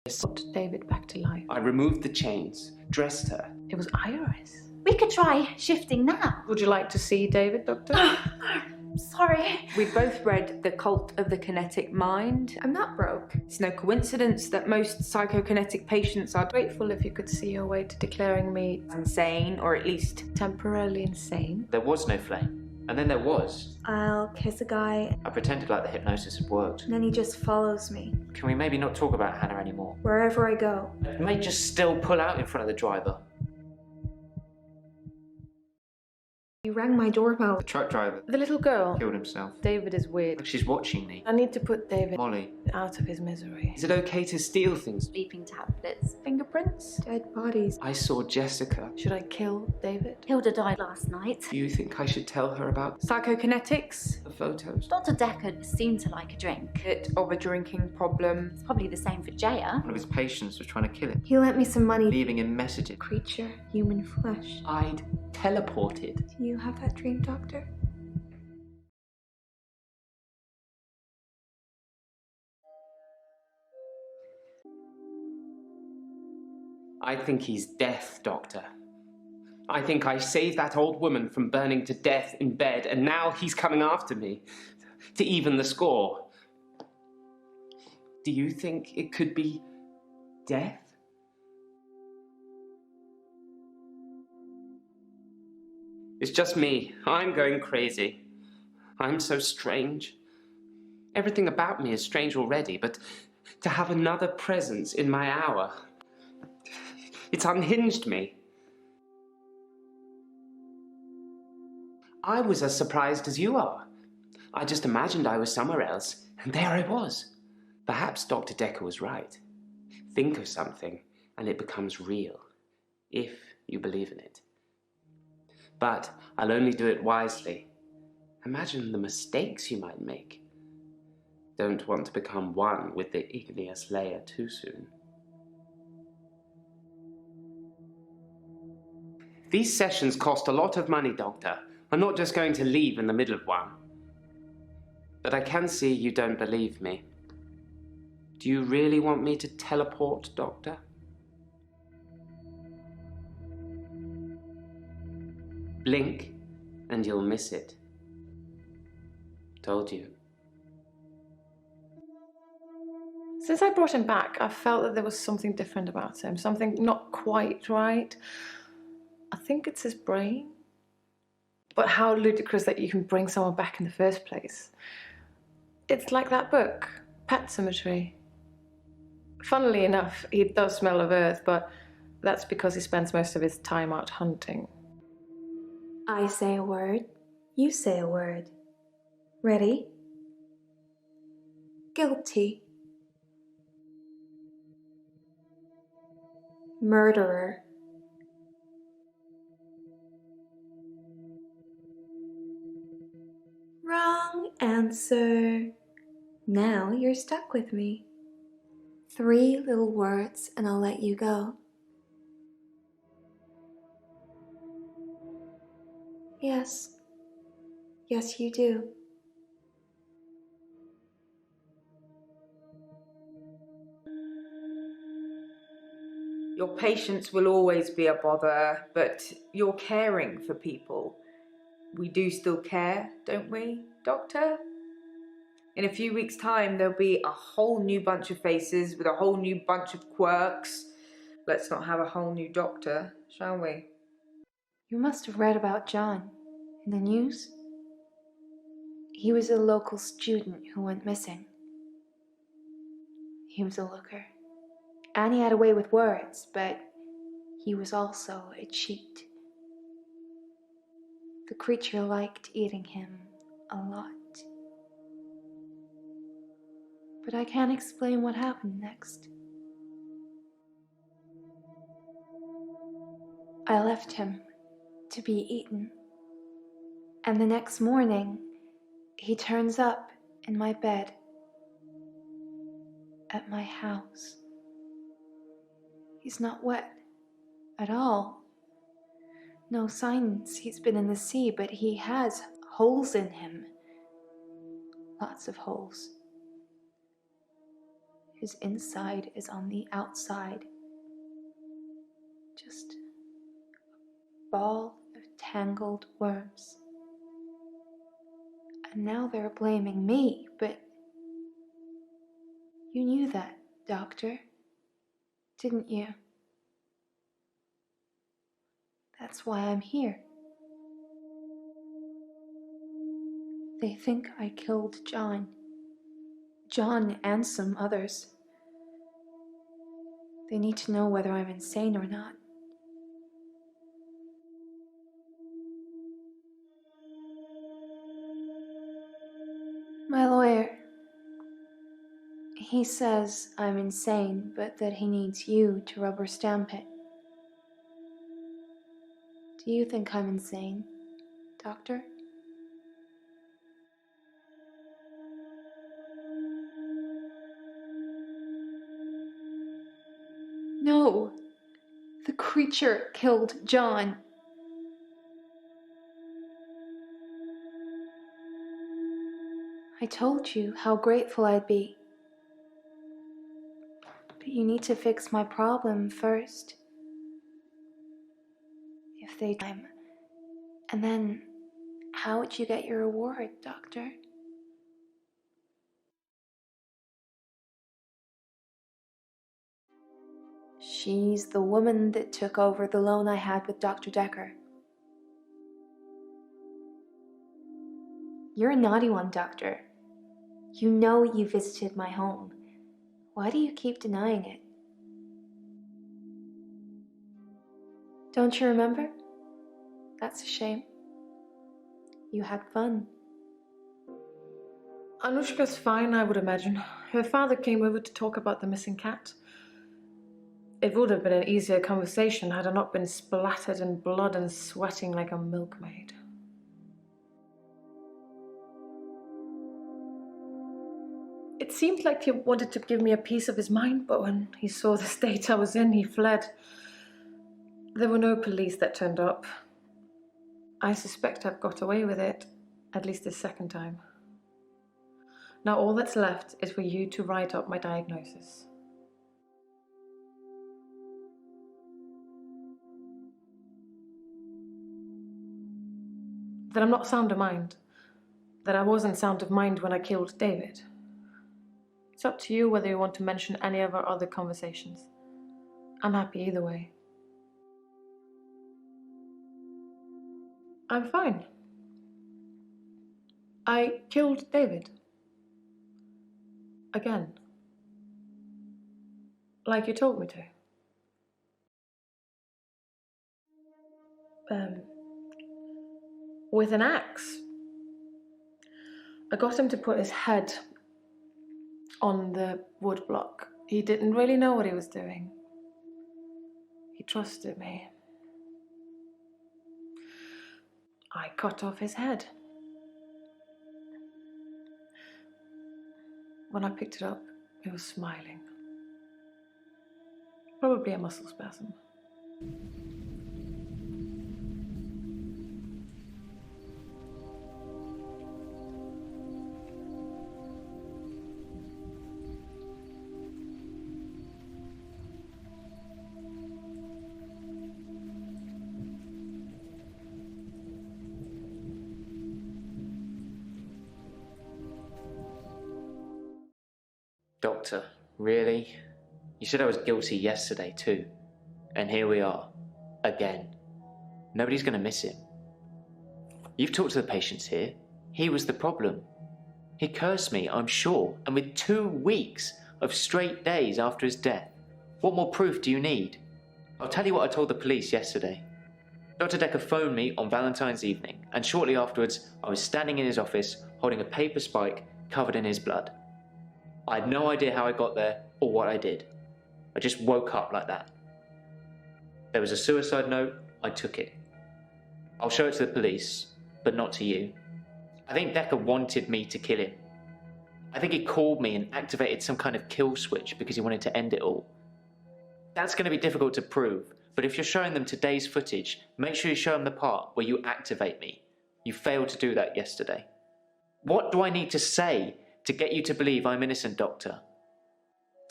brought David back to life. I removed the chains, dressed her. It was Iris. We could try shifting now. Would you like to see David, Doctor? Sorry. We both read The Cult of the Kinetic Mind, and that broke. It's no coincidence that most psychokinetic patients are Grateful if you could see your way to declaring me insane, or at least temporarily insane. There was no flame. And then there was. I'll kiss a guy, I pretended like the hypnosis had worked. and then he just follows me, Can we maybe not talk about Hannah anymore? wherever I go. You may just still pull out in front of the driver. You rang my doorbell. The truck driver The little girl. killed himself. David is weird. Like she's watching me. I need to put David Molly, out of his misery. is it okay to steal things? Sleeping tablets. Fingerprints? Dead bodies. I saw Jessica. Should I kill David? Hilda died last night. Do you think I should tell her about psychokinetics, the photos? Dr. Dekker seemed to like a drink. bit of a drinking problem. It's probably the same for Jaya. One of his patients was trying to kill him, He lent me some money. leaving him messages. Creature, human flesh. I'd teleported. Do you have that dream, Doctor? I think he's death, Doctor. I think I saved that old woman from burning to death in bed, and now he's coming after me to even the score. Do you think it could be death? It's just me. I'm going crazy. I'm so strange. Everything about me is strange already, but to have another presence in my hour, it's unhinged me. I was as surprised as you are. I just imagined I was somewhere else, and there I was. Perhaps Dr. Dekker was right. Think of something, and it becomes real, if you believe in it. But I'll only do it wisely. Imagine the mistakes you might make. Don't want to become one with the igneous layer too soon. These sessions cost a lot of money, Doctor. I'm not just going to leave in the middle of one. But I can see you don't believe me. Do you really want me to teleport, Doctor? Blink, and you'll miss it. Told you. Since I brought him back, I felt that there was something different about him, something not quite right. I think it's his brain. But how ludicrous that you can bring someone back in the first place. It's like that book, Pet Cemetery. Funnily enough, he does smell of earth, but that's because he spends most of his time out hunting. I say a word, you say a word. Ready? Guilty. Murderer. Wrong answer. Now you're stuck with me. 3 little words and I'll let you go. Yes. Yes, you do. Your patients will always be a bother, but you're caring for people. We do still care, don't we, Doctor? In a few weeks' time, there'll be a whole new bunch of faces with a whole new bunch of quirks. Let's not have a whole new doctor, shall we? You must have read about John in the news. He was a local student who went missing. He was a looker. And he had a way with words, but he was also a cheat. The creature liked eating him a lot. But I can't explain what happened next. I left him to be eaten. And the next morning, he turns up in my bed at my house. He's not wet at all. No signs he's been in the sea, but he has holes in him. Lots of holes. His inside is on the outside. Just a ball of tangled worms. And now they're blaming me, but you knew that, Doctor, didn't you? That's why I'm here. They think I killed John. John and some others. They need to know whether I'm insane or not. My lawyer, he says I'm insane, but that he needs you to rubber stamp it. Do you think I'm insane, Doctor? No! The creature killed John. I told you how grateful I'd be. But you need to fix my problem first. If they time. And then, how would you get your reward, Doctor? She's the woman that took over the loan I had with Dr. Dekker. You're a naughty one, Doctor. You know you visited my home. Why do you keep denying it? Don't you remember? That's a shame. You had fun. Anushka's fine, I would imagine. Her father came over to talk about the missing cat. It would have been an easier conversation had I not been splattered in blood and sweating like a milkmaid. It seemed like he wanted to give me a piece of his mind, but when he saw the state I was in, he fled. There were no police that turned up. I suspect I've got away with it, at least this second time. Now all that's left is for you to write up my diagnosis. That I'm not sound of mind. That I wasn't sound of mind when I killed David. It's up to you whether you want to mention any of our other conversations. I'm happy either way. I'm fine. I killed David. Again. Like you told me to. With an axe. I got him to put his head on the wood block. He didn't really know what he was doing. He trusted me. I cut off his head. When I picked it up, he was smiling. Probably a muscle spasm. Doctor, really? You said I was guilty yesterday too. And here we are. Again. Nobody's going to miss him. You've talked to the patients here. He was the problem. He cursed me, I'm sure, and with 2 weeks of straight days after his death. What more proof do you need? I'll tell you what I told the police yesterday. Dr. Dekker phoned me on Valentine's evening, and shortly afterwards I was standing in his office holding a paper spike covered in his blood. I had no idea how I got there or what I did. I just woke up like that. There was a suicide note, I took it. I'll show it to the police, but not to you. I think Dekker wanted me to kill him. I think he called me and activated some kind of kill switch because he wanted to end it all. That's going to be difficult to prove, but if you're showing them today's footage, make sure you show them the part where you activate me. You failed to do that yesterday. What do I need to say to get you to believe I'm innocent, Doctor?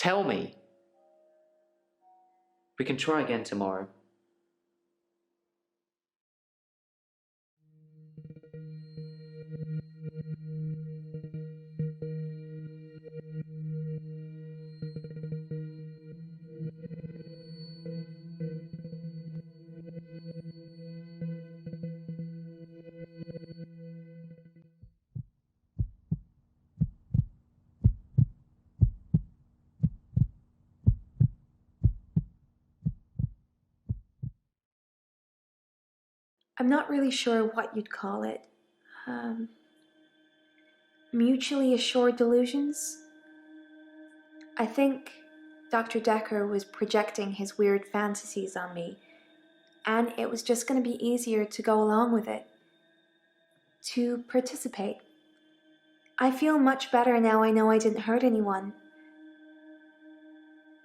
Tell me. We can try again tomorrow. I'm not really sure what you'd call it. Mutually assured delusions? I think Dr. Dekker was projecting his weird fantasies on me, and it was just going to be easier to go along with it, to participate. I feel much better now I know I didn't hurt anyone.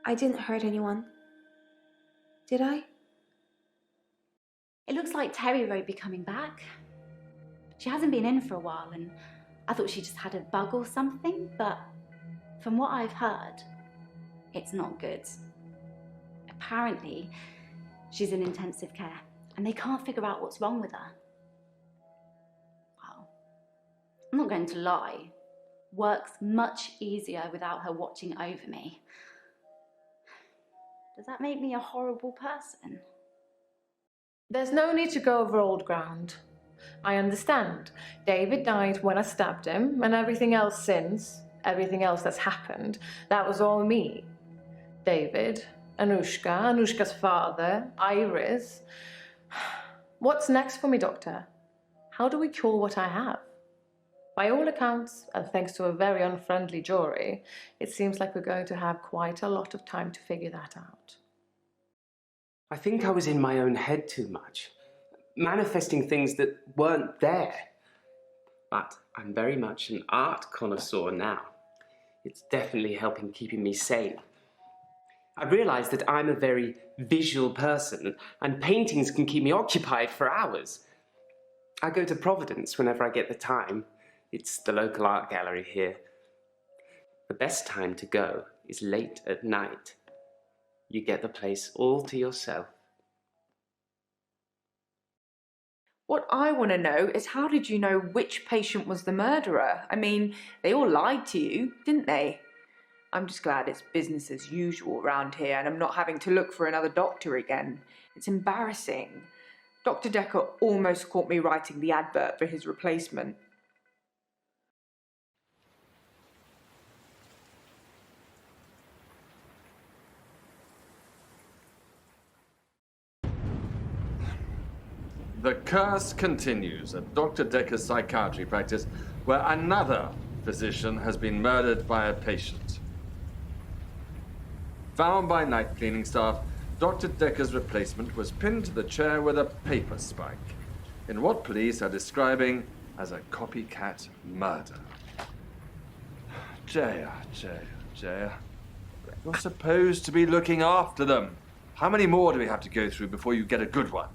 I didn't hurt anyone. Did I? It looks like Terry won't be coming back. She hasn't been in for a while, and I thought she just had a bug or something, but from what I've heard, it's not good. Apparently, she's in intensive care, and they can't figure out what's wrong with her. Well, I'm not going to lie. Work's much easier without her watching over me. Does that make me a horrible person? There's no need to go over old ground. I understand. David died when I stabbed him, and everything else since, everything else that's happened, that was all me. David, Anushka's father, Iris. What's next for me, Doctor? How do we cure what I have? By all accounts, and thanks to a very unfriendly jury, it seems like we're going to have quite a lot of time to figure that out. I think I was in my own head too much, manifesting things that weren't there. But I'm very much an art connoisseur now. It's definitely helping keeping me sane. I've realized that I'm a very visual person, and paintings can keep me occupied for hours. I go to Providence whenever I get the time. It's the local art gallery here. The best time to go is late at night. You get the place all to yourself. What I want to know is, how did you know which patient was the murderer? I mean, they all lied to you, didn't they? I'm just glad it's business as usual around here and I'm not having to look for another doctor again. It's embarrassing. Dr. Dekker almost caught me writing the advert for his replacement. The curse continues at Dr. Dekker's psychiatry practice, where another physician has been murdered by a patient. Found by night cleaning staff, Dr. Dekker's replacement was pinned to the chair with a paper spike, in what police are describing as a copycat murder. Jaya. You're supposed to be looking after them. How many more do we have to go through before you get a good one?